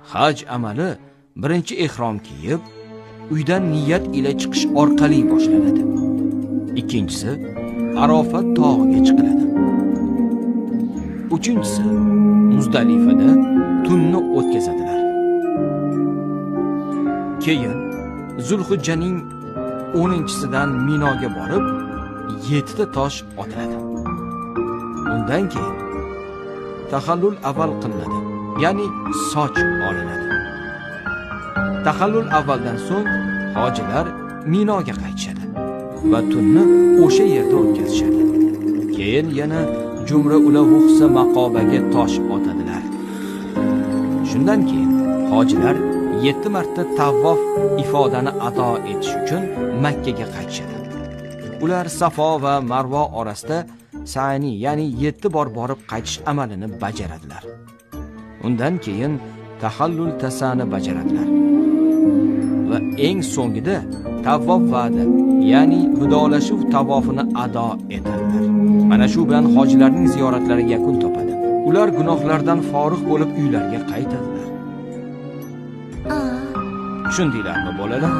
Haj amali birinchi ihrom kiyib, uydan niyat ila chiqish orqali boshlanadi. Ikkinchisi Arofat tog'iga chiqiladi. Uchinchisi Muzdalifada tunni o'tkazadilar. Keyin Zulhijjaning 10-sidan Minoga borib 7 ta tosh otiladi. Undan keyin tahallul avval qilinadi, ya'ni soch olinadi. Tahallul avvaldan so'ng hojilar Minoga qaytishadi va tunni o'sha yerda o'tkazishadi. Keyin yana Jumra ula Vuhsa maqobaga tosh otadilar. Shundan keyin hojilar 7 marta tavvof ifodani ado etish uchun Makka ga qaytishadi. Ular Safo va Marvo orasida sa'ni, ya'ni 7 bor borib qaytish amalini bajaradilar. Undan keyin tahallul tasani bajaradilar. Va eng so'ngida tavvof va'da, ya'ni vidolashuv tavofini ado etadilar. Mana shu bilan hojilarning ziyoratlari yakun topadi. Ular gunohlardan forig' bo'lib uylariga qaytadilar. Tushundinglarmi bolalar?